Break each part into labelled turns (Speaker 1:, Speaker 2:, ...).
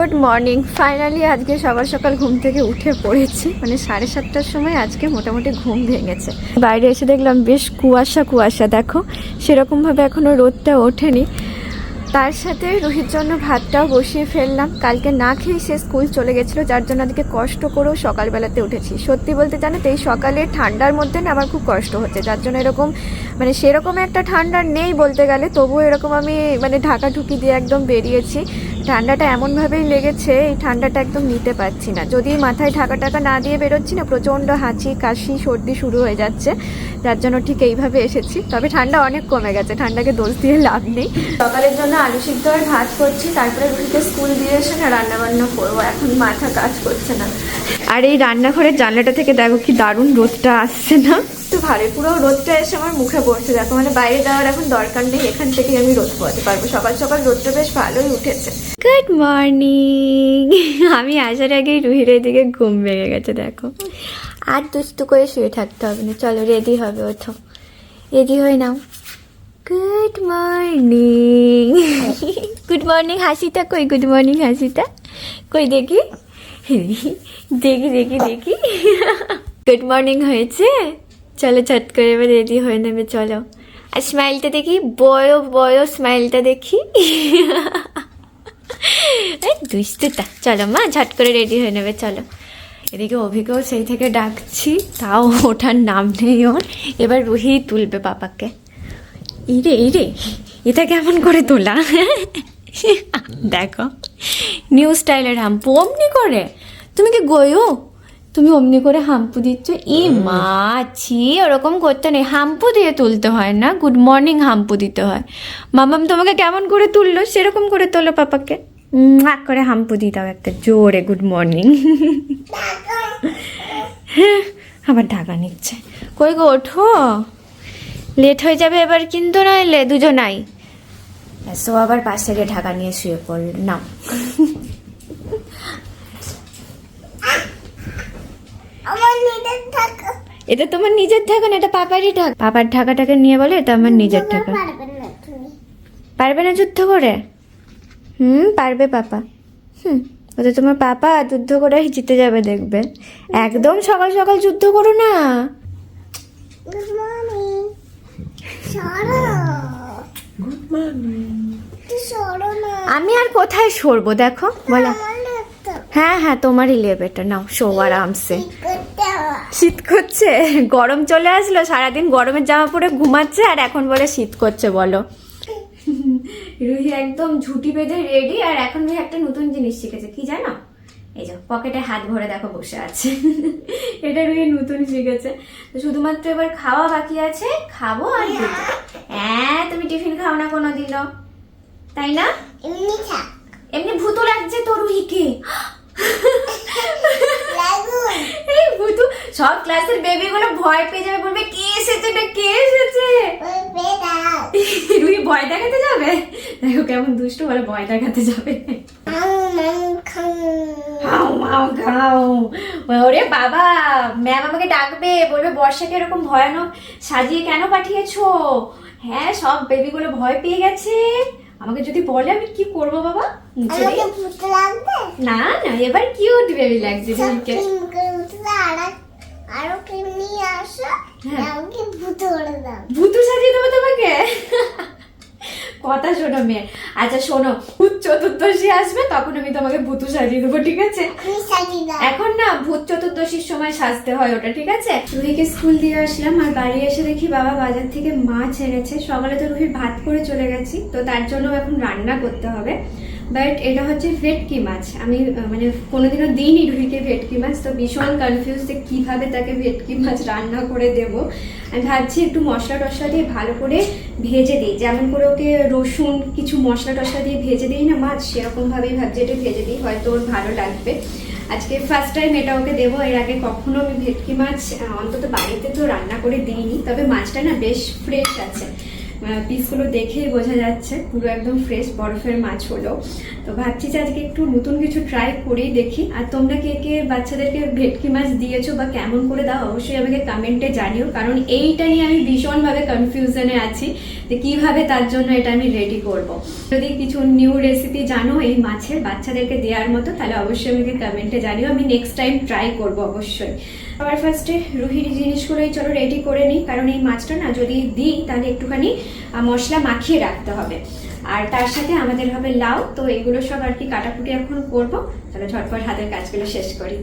Speaker 1: Good morning. Finally আজকে সকাল সকাল ঘুম থেকে উঠে পড়েছি, মানে 7:30টার সময় আজকে মোটামুটি ঘুম ভেঙেছে। বাইরে এসে দেখলাম বেশ কুয়াশা কুয়াশা, দেখো সেরকমভাবে এখনও রোদটা ওঠেনি। তার সাথে রুহির জন্য ভাতটাও বসিয়ে ফেললাম। কালকে না খেয়ে সে স্কুল চলে গেছিলো, যার জন্য আজকে কষ্ট করেও সকালবেলাতে উঠেছি। সত্যি বলতে জানো তো, এই সকালে ঠান্ডার মধ্যে না আমার খুব কষ্ট হচ্ছে, যার জন্য এরকম মানে সেরকম একটা ঠান্ডা নেই বলতে গেলে, তবুও এরকম আমি মানে ঢাকাঢুকি দিয়ে একদম বেরিয়েছি। ঠান্ডাটা এমনভাবেই লেগেছে, এই ঠান্ডাটা একদম নিতে পারছি না। যদি মাথায় ঢাকা টাকা না দিয়ে বেরোচ্ছি না, প্রচণ্ড হাঁচি কাশি সর্দি শুরু হয়ে যাচ্ছে, যার জন্য ঠিক এইভাবে এসেছি। তবে ঠান্ডা অনেক কমে গেছে, ঠান্ডাকে দোষ দিয়ে লাভ নেই। সকালের জন্য আলু সিদ্ধ আর ভাত করছি, তারপরে রুটিতে স্কুল দিয়ে এসে না রান্নাবান্না করবো। এখন মাথা কাজ করছে না। আর এই রান্নাঘরের জানলাটা থেকে দেখো কি দারুণ রোদটা আসছে না, একটু ভালো পুরো রোদটা এসে আমার মুখে পড়ছে। দেখো মানে বাইরে যাওয়ার এখন দরকার নেই, এখান থেকেই আমি রোদ পোয়াতে পারবো। সকাল সকাল রোদটা বেশ ভালোই উঠেছে। Good morning. আমি আসার আগেই রুহির দিকে ঘুম ভেঙে গেছে, দেখো আর দুষ্টু করে শুয়ে থাকতে হবে না। চলো রেডি হবে, ওঠো রেডি হয়ে নাও। Good morning. গুড মর্নিং হাসিটা কই? গুড মর্নিং হাসিটা কই দেখি দেখি দেখি দেখি। গুড মর্নিং হয়েছে? চলো চট করে এবার রেডি হয়ে নেবে, চলো। আর স্মাইলটা দেখি, বড় বড় স্মাইলটা দেখি। দুষ্টুটা। চলো মা ঝট করে রেডি হয়ে নেবে, চলো। এদিকে অভিকেও সেই থেকে ডাকছি, তাও ওঠার নাম নেই ওর। এবার রুহি তুলবে পাপাকে। ইরে ইরে, এটা কেমন করে তোলা? দেখো নিউ স্টাইলের হাম্পু। অমনি করে তুমি কি গয়ো? তুমি অমনি করে হাম্পু দিচ্ছ? ই মাছি, ওরকম করতে নেই, হাম্পু দিয়ে তুলতে হয় না, গুড মর্নিং হাম্পু দিতে হয়। মামাম তোমাকে কেমন করে তুললো সেরকম করে তোলো পাপাকে, করে হাম্পু দিয়ে দাও একটা জোরে, গুড মর্নিং। হ্যাঁ আবার ঢাকা নিচ্ছে। কই গো ওঠো, লেট হয়ে যাবে এবার কিন্তু, নইলে দুজনাই সো আবার পাশে গিয়ে ঢাকা নিয়ে শুয়ে পড়ল। নাও এটা তোমার নিজের ঢাকা না, এটা পাপারই ঢাকা। পাপার ঢাকাটাকে নিয়ে বলে এটা আমার নিজের ঢাকা। পারবে না যুদ্ধ করে? পারবে পাপা। ওটা তোমার পাপা যুদ্ধ করে জিতে যাবে দেখবে। একদম সকাল সকাল যুদ্ধ করো না। আমি আর কোথায় সরবো দেখো, বলো। হ্যাঁ হ্যাঁ তোমারই লেবে এটা, নাও শো আরামসে। শীত করছে? গরম চলে আসলো, সারাদিন গরমের জামা পরে ঘুমাচ্ছে আর এখন বলে শীত করছে, বলো। রুহি একদম ঝুঁটি বেঁধে রেডি। আর এখন রুহি একটা নতুন জিনিস শিখেছে, কি জানো? এই যে পকেটে হাত ভরে দেখো বসে আছে। এটা রুহি নতুন শিখেছে। তো শুধুমাত্র এবার খাওয়া বাকি আছে, খাবো আর হ্যাঁ তুমি টিফিন খাও না কোনোদিনও, তাই না? এমনি ভূতু লাগছে তো রুহিকে। এই ভূতু, সব ক্লাসের বেবি গুলো ভয় পেয়ে যাবে, বলবে কে এসেছে, এটা কে এসেছে। রুহি ভয় দেখাতে যাবে, দেখো কেমন দুষ্টু, বলে ভয় দেখাতে যাবে। ওরে বাবা, ম্যাম আমাকে ডাকবে, বলবে বর্ষাকে এরকম ভয়ানক সাজিয়ে কেন পাঠিয়েছো। হ্যাঁ সব বেবি গুলো ভয় পেয়ে গেছে, আমাকে যদি বলে আমি কি করবো বাবা? না না, এবার কিউট বেবি লাগছে। ভূতু সাজিয়ে দেবো তোমাকে। কথা শোনো মেয়ে। আচ্ছা শোনো, ভূত চতুর্দশী আসবে, তখন আমি তোমাকে ভূতু সাজিয়ে দেবো, ঠিক আছে? এখন না, ভূত চতুর্দশীর সময় সাজতে হয় ওটা, ঠিক আছে? রুহিকে স্কুল দিয়ে আসলাম, আর বাড়ি এসে দেখি বাবা বাজার থেকে মাছ এনেছে। সকালে তো রুহির ভাত করে চলে গেছি, তো তার জন্য এখন রান্না করতে হবে। বাট এটা হচ্ছে ভেটকি মাছ। আমি মানে কোনোদিনও দিইনি রুহিকে ভেটকি মাছ, তো ভীষণ কনফিউজ যে কীভাবে তাকে ভেটকি মাছ রান্না করে দেবো। আমি ভাবছি একটু মশলা টশলা দিয়ে ভালো করে ভেজে দিই, যেমন করে ওকে রসুন কিছু মশলা টশলা দিয়ে ভেজে দিই না মাছ, সেরকমভাবেই ভাবছি এটা ভেজে দিই, হয়তো ওর ভালো লাগবে। আজকে ফার্স্ট টাইম এটা ওকে দেবো। এর আগে কখনো আমি ভেটকি মাছ অন্তত বাড়িতে তো রান্না করে দিইনি, তবে মাছটা না বেশ ফ্রেশ আছে, পিসগুলো দেখেই বোঝা যাচ্ছে পুরো একদম ফ্রেশ বরফের মাছ হলো। তো ভাবছি যে আজকে একটু নতুন কিছু ট্রাই করেই দেখি। আর তোমরা কে কে বাচ্চাদেরকে ভেটকি মাছ দিয়েছো বা কেমন করে দাও অবশ্যই আমাকে কমেন্টে জানিও, কারণ এইটা নিয়ে আমি ভীষণভাবে কনফিউশনে আছি যে কিভাবে তার জন্য এটা আমি রেডি করব। যদি কিছু নিউ রেসিপি জানো এই মাছের বাচ্চাদেরকে দেওয়ার মতো তাহলে অবশ্যই আমাকে কমেন্টে জানিও, আমি নেক্সট টাইম ট্রাই করব অবশ্যই। আবার ফার্স্টে রুহির জিনিসগুলোই চলো রেডি করে নিই, কারণ এই মাছটা না যদি দিই তাহলে একটুখানি মশলা মাখিয়ে রাখতে হবে। আর তার সাথে আমাদের হবে লাউ, তো এগুলো সব আর কি কাটাকুটি এখন করবো। তাহলে ঝটপট হাতের কাজগুলো শেষ করি।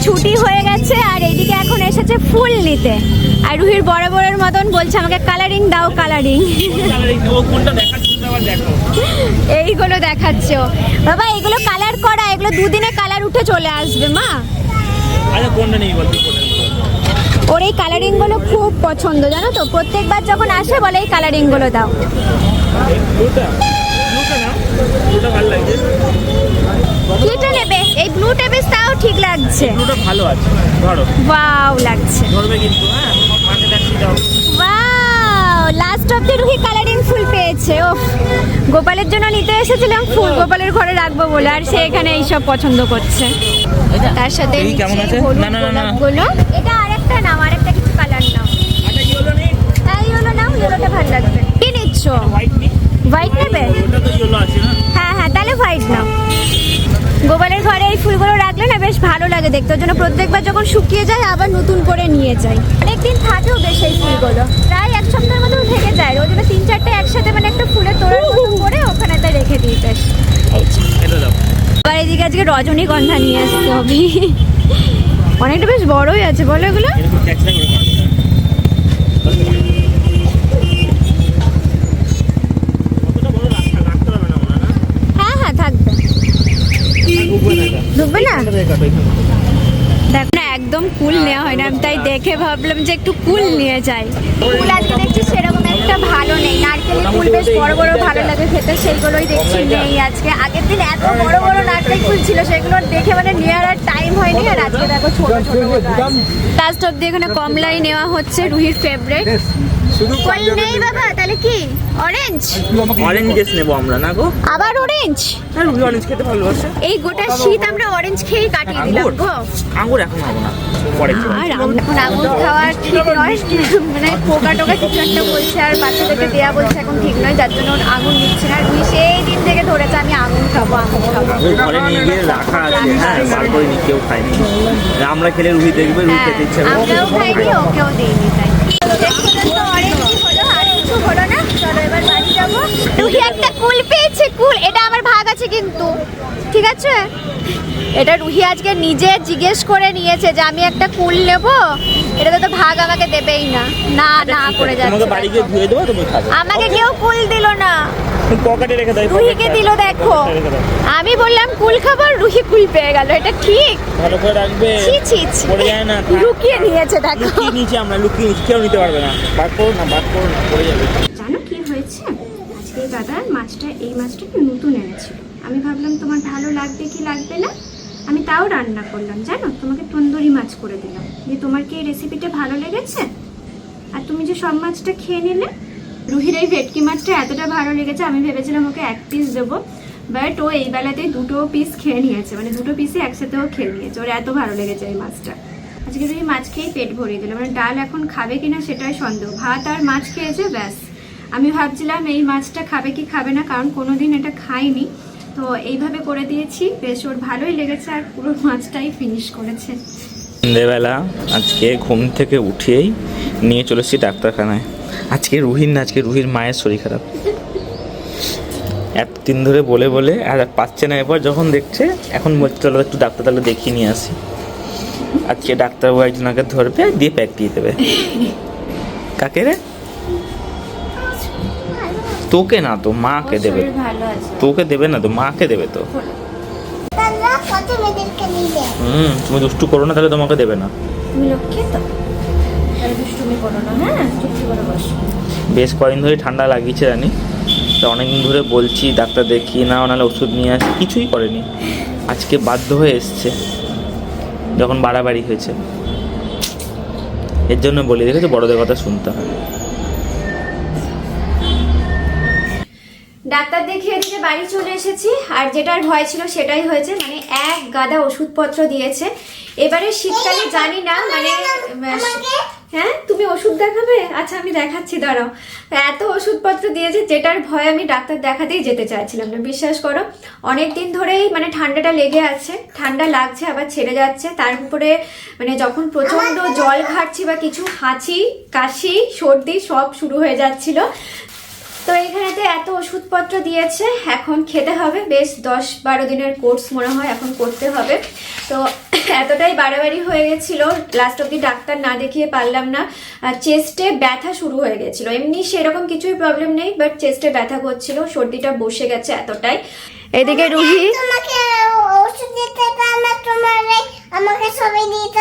Speaker 1: ছুটি হয়ে গেছে আর এইদিকে এখন এসেছে ফুল নিতে, আর রুহির বরাবরের মতন বলছে আমাকে কালারিং দাও, কালারিং। এইগুলো দেখাচ্ছ বাবা, এগুলো কালার করা, এগুলো দুদিনে কালার উঠে চলে আসবে মা। ওর এই কালারিং গুলো খুব পছন্দ জানো তো, প্রত্যেকবার যখন আসে বলে এই কালারিং গুলো দাও। কিটা নেবে? এই ব্লুটা বেশ তাও ঠিক লাগছে, ব্লুটা ভালো আছে, ধরো ওয়াও লাগছে, ধরবে কিন্তু হ্যাঁ মাকে দেখি দাও। Wow last of the Ruhi colouring full পেয়েছে। ওফ, গোপালের জন্য নিতে এসেছিলাম ফুল, গোপালের ঘরে রাখবো বলে, আর সে এখানে এইসব পছন্দ করছে। তার সাথে কেমন আছে না না না গুলো, এটা আরেকটা নাও, আরেকটা কিছু কালার নাও। এটা ইয়েলো নেই, হ্যাঁ ইয়েলো নাও, ইয়েলোটা ভালো লাগবে। কি নিচ্ছ? হোয়াইট নি, হোয়াইট নেবে? ওটা তো ইয়েলো আছে না, হ্যাঁ হ্যাঁ তাহলে হোয়াইট নাও। গোপালের ঘরে এই ফুলগুলো রাখলে না বেশ ভালো লাগে দেখতে, ওর জন্য প্রত্যেকবার যখন শুকিয়ে যায় আবার নতুন করে নিয়ে যাই। অনেকদিন থাকেও বেশ এই ফুলগুলো, প্রায় এক সপ্তাহের মতো থেকে যায়। ওই জন্য 3-4টে একসাথে মানে একটা ফুলের তোড়ার মতো করে ওখানে তাই রেখে দিই বেশ। আবার এদিকে আজকে রজনীগন্ধা নিয়ে আসতে হবে, অনেকটা বেশ বড়ই আছে বলো এগুলো। ঢুকবে না, দেখ না একদম কুল নেওয়া হয় না, তাই দেখে ভাবলাম যে একটু কুল নিয়ে যাই। কুল আজকে দেখছি সেরকম একটা ভালো নেই, নারকেলের কুল বেশ বড় বড় ভালো লাগে খেতে, সেইগুলোই দেখছি নেই আজকে। আগের দিন এত বড় বড় নারকেল কুল ছিল, সেগুলো দেখে মানে নেওয়ার আর টাইম হয়নি, আর আজকে দেখো ছোট ছোট। লাস্ট অব্দি এখানে কমলাই নেওয়া হচ্ছে, রুহির ফেভারিট। কল নেই বাবা, তাহলে কি অরেঞ্জ? অরেঞ্জ গেস নেবো আমরা না গো, আবার অরেঞ্জ? না রুহি অরেঞ্জ খেতে ভালোবাসে, এই গোটা শীত আমরা অরেঞ্জ খেয়েই কাটিয়ে দিলাম গো। আঙ্গুর এখন খাবো না, পরে আর এখন আঙ্গুর খাওয়া ঠিক নয়, মানে পোকা টোকা কিছু একটা বলছে আর বাচ্চাদেরকে দেওয়া বলছে এখন ঠিক নয়, যার জন্য আঙুর নিচ্ছে না। রুহি সেই দিন থেকে ধরেছে আমি আঙুর খাবো, আঙুর খাবো। ঘরে নিয়ে গিয়ে রাখা আছে, হ্যাঁ বার করে নি, কেউ খায়নি, আমরা খেলে রুহি দেখবে, রুহি খেতে ইচ্ছে করে, আমরাও খাইনি ওকেও দেইনি। তাই হলো না, চলো এবার বাড়ি যাবো। রুহি একটা কুল পেয়েছে, কুল, এটা আমার ভাগ আছে কিন্তু, ঠিক আছে? এটা রুহি আজকে নিজে জিজ্ঞেস করে নিয়েছে যে আমি একটা কুল নেবো, এটা তো ভাগ আমাকে দেবেই না, না না করে যাচ্ছে। তোমাকে বাড়ি গিয়ে ধুয়ে দেবো, তুমি খাবে। আমাকে কেউ কুল দিল না, পকেটে রেখে দাও। রুহিকে দিল, দেখো আমি বললাম কুল খাবার, রুহি কুল পেয়ে গেল, এটা ঠিক? ভালো করে রাখবে, ছি ছি ছি, পড়ে যায় না, লুকিয়ে নিয়েছে, দেখো লুকিয়ে নিয়েছে, আমরা লুকিয়ে নিয়েছি, কেউ নিতে পারবে না, বাদ করো না, বাদ করো না, পড়ে যাবে। জানো কি হয়েছে আজকে? দাদা মাছটা, এই মাছটা নতুন এনেছিল, আমি ভাবলাম তোমার ভালো লাগবে কি লাগবে না, আমি তাও রান্না করলাম জানো, তোমাকে তন্দুরি মাছ করে দিলাম। যে তোমার কি এই রেসিপিটা ভালো লেগেছে? আর তুমি যে সব মাছটা খেয়ে নিলে। রুহির এই ভেটকি মাছটা এতটা ভালো লেগেছে, আমি ভেবেছিলাম ওকে এক পিস দেবো, বাট ও এই বেলাতেই 2 পিস খেয়ে নিয়েছে, মানে 2 পিসই একসাথেও খেয়ে নিয়েছে, ওর এত ভালো লেগেছে এই মাছটা। আজকে রুহি মাছ খেয়েই পেট ভরিয়ে দিল, মানে ডাল এখন খাবে কিনা সেটাই সন্দেহ, ভাত আর মাছ খেয়েছে ব্যাস। আমি ভাবছিলাম এই মাছটা খাবে কি খাবে না, কারণ কোনোদিন এটা খাইনি, তো এইভাবে করে দিয়েছি, বেশ ওর ভালোই লেগেছে, আর পুরো মাছটাই ফিনিশ করেছে।
Speaker 2: সন্ধ্যেবেলা আজকে ঘুম থেকে উঠেই নিয়ে চলেছি ডাক্তারখানায়। আজকে রুহির না, আজকে রুহির মায়ের শরীর খারাপ। এতদিন ধরে বলে বলে আর পাচ্ছে না, এবার যখন দেখছে এখন বলছে চলো একটু ডাক্তার তাহলে দেখিয়ে নিয়ে আসি। আজকে ডাক্তারবাবু একজনকে ধরবে দিয়ে প্যাক দিয়ে দেবে। কাকে রে? তোকে না তো মাকে দেবে।
Speaker 1: ভালো আছে।
Speaker 2: তোকে দেবে না তো মাকে দেবে তো। তুমি দুষ্টু করো না তাহলে তোমাকে দেবে না।
Speaker 1: তুমি লক্ষ্মী তো, তাহলে দুষ্টুমি করো না। হ্যাঁ, চুপটি করে বসো।
Speaker 2: বেশ কদিন ধরে ঠান্ডা লাগিয়েছে জানি, তো অনেকদিন ধরে বলছি ডাক্তার দেখিয়ে নাও, নাহলে ওষুধ নিয়ে আসি, কিছুই করেনি। আজকে বাধ্য হয়ে এসছে যখন বাড়াবাড়ি হয়েছে। এর জন্য বলি, দেখেছো বড়দের কথা শুনতে হয়।
Speaker 1: ডাক্তার দেখিয়ে এদিকে বাড়ি চলে এসেছি, আর যেটার ভয় ছিল সেটাই হয়েছে। মানে এক গাদা ওষুধপত্র দিয়েছে। এবারে শীতকালে জানি না মানে হ্যাঁ তুমি ওষুধ দেখাবে? আচ্ছা আমি দেখাচ্ছি, দাঁড়াও। এত ওষুধপত্র দিয়েছে যেটার ভয় আমি ডাক্তার দেখাতেই যেতে চাইছিলাম না। বিশ্বাস করো, অনেক দিন ধরেই মানে ঠান্ডাটা লেগে আছে, ঠান্ডা লাগছে আবার ছেড়ে যাচ্ছে। তার উপরে মানে যখন প্রচন্ড জল ঘাটছি বা কিছু হাঁচি কাশি সর্দি সব শুরু হয়ে যাচ্ছিল। তো এখানেতে এত ওষুধপত্র দিয়েছে, এখন খেতে হবে। বেশ 10-12 দিনের কোর্স মনে হয় এখন করতে হবে। তো এতটাই বাড়াবাড়ি হয়ে গেছিল, লাস্ট অব্দি ডাক্তার না দেখিয়ে পারলাম না। চেস্টে ব্যথা শুরু হয়ে গেছিল। এমনি সেরকম কিছুই প্রবলেম নেই, বাট চেস্টে ব্যথা করছিল, সর্দিটা বসে গেছে এতটাই। এদিকে রুহি
Speaker 3: তোমাকে ওষুধ দিতে আমাকে সবাই দিতে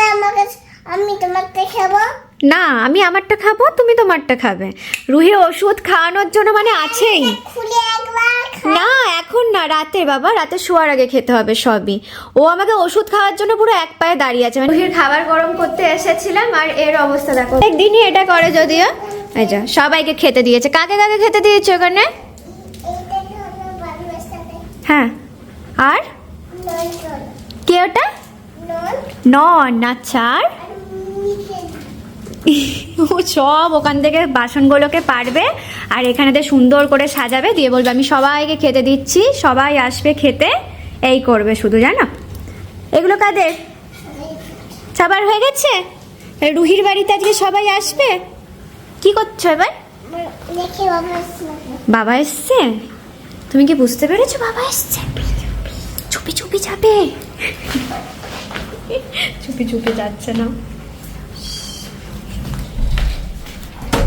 Speaker 3: আমি তোমাকে খাবো
Speaker 1: না, আমি আমারটা খাবো, তুমি তোমারটা খাবে। রুহি ওষুধ খাওয়ানোর জন্য মানে আছেই।
Speaker 3: খুলে একবার
Speaker 1: না এখন না, রাতে বাবা, রাতে শোয়ার আগে খেতে হবে সবই। ও আমাকে ওষুধ খাওয়ার জন্য পুরো এক পায়ে দাঁড়িয়ে আছে। মানে রুহির খাবার গরম করতে এসেছিলাম আর এর অবস্থা দেখো। একদিনই এটা করে যদিও। এই যা সবাইকে খেতে দিয়েছে। কাকে কাকে খেতে দিয়েছে ওখানে?
Speaker 3: এইটা হলো বালুর সাথে
Speaker 1: হ্যাঁ, আর
Speaker 3: নন
Speaker 1: কে ওটা?
Speaker 3: নন
Speaker 1: নন। আচ্ছা, আর
Speaker 3: আর মিঠে
Speaker 1: ও সব ওখান থেকে বাসনগুলোকে পারবে আর এখানেতে সুন্দর করে সাজাবে, দিয়ে বলবে আমি সবাইকে খেতে দিচ্ছি, সবাই আসবে খেতে, এই করবে শুধু, জানো? এগুলো কাদের? সবার হয়ে গেছে। রুহির বাড়িতে আজকে সবাই আসবে। কি করছো এবার?
Speaker 3: দেখে বাবা
Speaker 1: বাবা এসছে? তুমি কি বুঝতে পেরেছো বাবা এসছে? চুপি চুপি যাবে। চুপি চুপি যাচ্ছে না।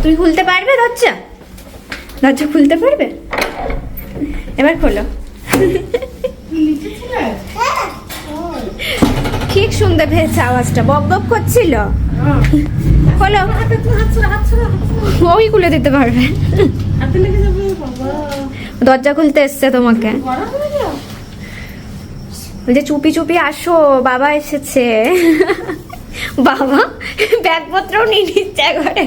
Speaker 1: তুমি খুলতে পারবে দরজা? দরজা খুলতে পারবে? এবার খোলো। ঠিক শুনতে পেয়েছে আওয়াজটা, বক বক করছিল। খোলো। ওই খুলে দিতে পারবে। দরজা খুলতে এসছে তোমাকে। বলছে চুপি চুপি আসো, বাবা এসেছে। বাবা ব্যাগপত্রও নিয়ে নিচ্ছে ঘরে।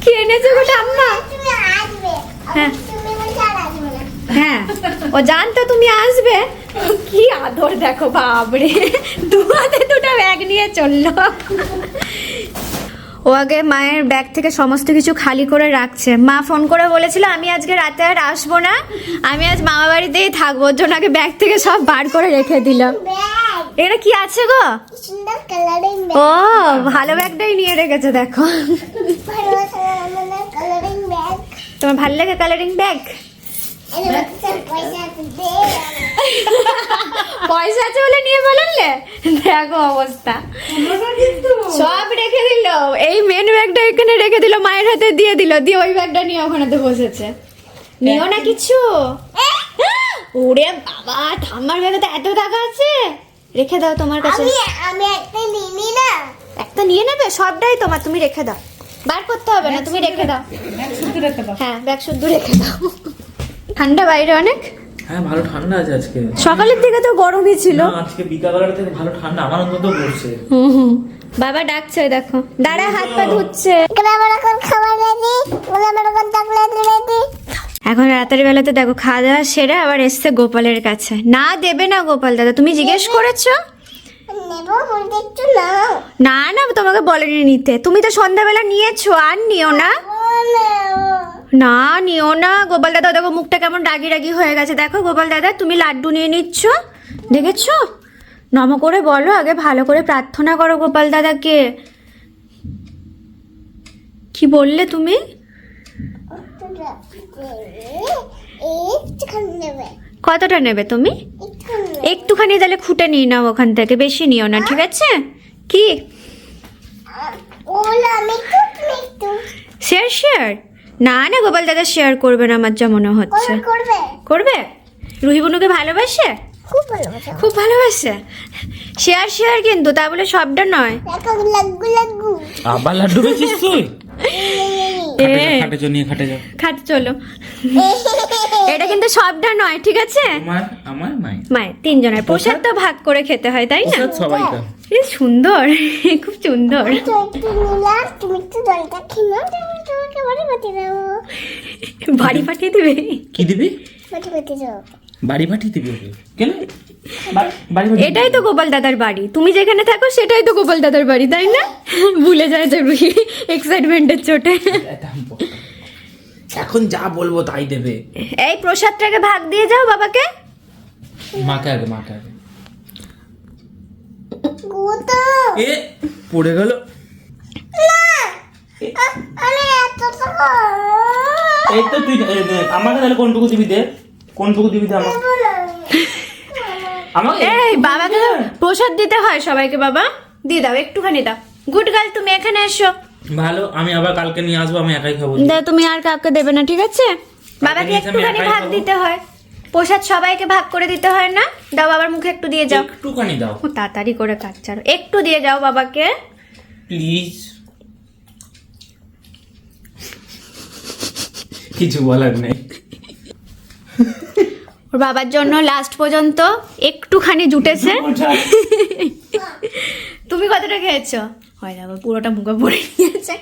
Speaker 1: কি এনেছো গো ঠাম্মা?
Speaker 3: তুমি আসবে
Speaker 1: হ্যাঁ।
Speaker 3: তুমি বলছো আর আসবে না
Speaker 1: হ্যাঁ, ও জানতো তুমি আসবে। কি আদর দেখো, বাবরে, দু হাতে দুটো ব্যাগ নিয়ে চললো। ও আগে মায়ের ব্যাগ থেকে সমস্ত কিছু খালি করে রাখছে। মা ফোন করে বলেছিল আমি আজকে রাতে আর আসবো না, আমি আজ মামা বাড়িতেই থাকবো, ওর জন্য আগে ব্যাগ থেকে সব বার করে রেখে দিলাম।
Speaker 3: ব্যাগ
Speaker 1: এটা কি আছে গো?
Speaker 3: কি সুন্দর কালারিং
Speaker 1: ও ভালো ব্যাগটাই নিয়ে রেখেছে দেখো।
Speaker 3: ব্যাগ কালারিং ব্যাগ
Speaker 1: তোমার ভালো লাগে কালারিং ব্যাগ?
Speaker 3: পয়সা দে
Speaker 1: পয়সা আছে বলে নিয়ে বললে, দেখো অবস্থা। সব রেখে দিল, এই মেন ব্যাগটা এখানে রেখে দিল, মায়ের হাতে দিয়ে দিল, দিয়ে ওই ব্যাগটা নিয়ে ওখানেতে বসেছে। নিও না কিছু। ওরে বাবা, ঠাম্মার ব্যাগে তো এত টাকা আছে, রেখে দাও তোমার কাছে।
Speaker 3: আমি একটা নিনি না
Speaker 1: একটা নিয়ে নেবে, সবটাই তোমার, তুমি রেখে দাও, বার করতে হবে না, তুমি রেখে দাও। হ্যাঁ ব্যাগ শুদ্ধ রেখে দাও। ঠান্ডা বাইরে অনেক।
Speaker 2: হ্যাঁ ভালো ঠান্ডা আছে আজকে।
Speaker 1: সকালের দিকে তো গরমই ছিল।
Speaker 2: না, আজকে বিকালবেলা থেকে ভালো ঠান্ডা, আমার অন্তত পড়ছে।
Speaker 1: হুম। বাবা ডাকছে দেখো, দাঁড়া হাত পা ধুচ্ছে।
Speaker 3: এখন খাবার রেডি এখন চকলেট রেডি
Speaker 1: এখন রাতের বেলাতে দেখো খাওয়া দাওয়া সেরে আবার এসছে গোপালের কাছে। না দেবে না গোপাল দাদা, তুমি জিজ্ঞেস করেছো?
Speaker 3: নেবো বলতে একটু নাও
Speaker 1: না না, তোমাকে বলেনি নিতে, তুমি তো সন্ধ্যাবেলা নিয়েছো, আর নিও না। না নিও না। গোপাল দাদা দেখো মুখটা কেমন রাগি রাগি হয়ে গেছে। দেখো গোপাল দাদা, তুমি লাড্ডু নিয়ে নিচ্ছ, দেখেছো? নম করে বলো, আগে ভালো করে প্রার্থনা করো গোপাল দাদাকে। কি বললে তুমি?
Speaker 3: একটুখানি নেবে
Speaker 1: কতটা নেবে তুমি?
Speaker 3: একটুখানি
Speaker 1: একটুখানি তাহলে খুঁটে নিয়ে নাও ওখান থেকে, বেশি নিও না, ঠিক আছে? কি
Speaker 3: ওগুলো আমি একটু তুমি একটু
Speaker 1: শেয়ার? না না, গোপাল দাদা শেয়ার করবে না আমার যা মনে হচ্ছে।
Speaker 3: করবে
Speaker 1: করবে? রুহি বুনুকে ভালোবাসে?
Speaker 3: খুব ভালোবাসা
Speaker 1: খুব ভালোবাসে। শেয়ার কিন্তু, তা বলে সবটা নয়।
Speaker 3: এখন লাগু লাগু
Speaker 2: আবার লাড্ডু বেচিস তুই?
Speaker 1: এ,
Speaker 2: খাটে চো নিয়ে খাটে যাও।
Speaker 1: খাট চলো। এটা কিন্তু সবটা নয়, ঠিক আছে?
Speaker 2: আমার মাই
Speaker 1: মায়ের তিনজনের প্রসাদ তো ভাগ করে খেতে হয়, তাই না?
Speaker 2: সবাই তো
Speaker 1: এ সুন্দর, খুব সুন্দর।
Speaker 3: তো একটু নিলাম তুমি একটু জলটা খেয়ে নাও তারপর তোমাকে বাড়ি পাঠিয়ে দেবো
Speaker 1: বাড়ি পাঠিয়ে দেবে?
Speaker 2: কি দিবি?
Speaker 3: বাড়ি পাঠিয়ে দেবো
Speaker 2: বাড়ি পাঠিয়ে দিবি ওকে? কেন বাড়ি
Speaker 1: এটাই তো গোপাল দাদার বাড়ি, তুমি যেখানে থাকো সেটাই তো গোপাল দাদার বাড়ি, তাই না? ভুলে যায় তো রুহি এক্সাইটমেন্টের চোটে।
Speaker 2: এখন যা বলবো তাই দেবে।
Speaker 1: এই প্রসাদটাকে ভাগ দিয়ে যাও বাবাকে।
Speaker 2: মাকে আগে
Speaker 3: গুতো
Speaker 2: এ পড়ে গেল।
Speaker 3: আমি এত
Speaker 2: এই তো তুই আমাকে তাহলে কোনটুকু দিবি দে, কোনটুকু দিবি দে আমাকে। আমাকে
Speaker 1: এই বাবাকে তো প্রসাদ দিতে হয় সবাইকে, বাবা দিয়ে দাও, একটুখানি দাও। গুড গার্ল, তুমি এখানে এসো।
Speaker 2: ভালো, আমি আবার কালকে নিয়ে আসবো, আমি একাই খাবো।
Speaker 1: দাও, তুমি আর কাউকে দেবে না, ঠিক আছে? বাবাকে
Speaker 2: নিয়ে এসে আমি
Speaker 1: একটুখানি
Speaker 2: একাই
Speaker 1: ভাগ
Speaker 2: খাবো।
Speaker 1: দিতে হয়, প্রসাদ সবাইকে ভাগ করে দিতে হয় না? দাও, বাবার মুখে একটু দিয়ে যাও।
Speaker 2: একটুখানি দাও
Speaker 1: ও তাড়াতাড়ি করে কাজ ছাড়ো, একটু দিয়ে যাও বাবাকে।
Speaker 2: প্লিজ। কিছু বলার নেই।
Speaker 1: ওর বাবার জন্য লাস্ট পর্যন্ত একটুখানি জুটেছে। তুমি কতটা খেয়েছো? হয় না, পুরোটা মুখে পড়ে নিয়েছে।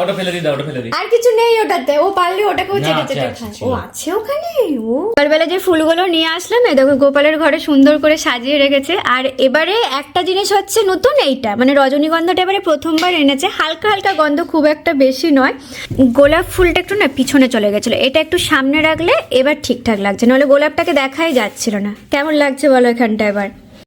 Speaker 2: ওটা ফেলে দিই, ওটা ফেলে দিই।
Speaker 1: আর কিছু নেই ওটাতে, ও পারলে ওটাকেও
Speaker 2: না,
Speaker 1: চেটে
Speaker 2: আছে,
Speaker 1: চেটে
Speaker 2: আছে,
Speaker 1: খায়।
Speaker 2: ছিল।
Speaker 1: ও আছে ওখানে। ও সকালবেলা যে ফুলগুলো নিয়ে আসলাম, এই দেখো গোপালের ঘরে সুন্দর করে সাজিয়ে রেখেছে। আর এবারে একটা জিনিস হচ্ছে নতুন, এইটা মানে রজনীগন্ধাটা এবারে প্রথমবার এনেছে। হালকা হালকা গন্ধ, খুব একটা বেশি নয়। গোলাপ ফুলটা একটু না পিছনে চলে গেছিলো, এটা একটু সামনে রাখলে এবার ঠিকঠাক লাগছে, নাহলে গোলাপটাকে দেখাই যাচ্ছিল না। কেমন লাগছে বলো এখানটা এবার?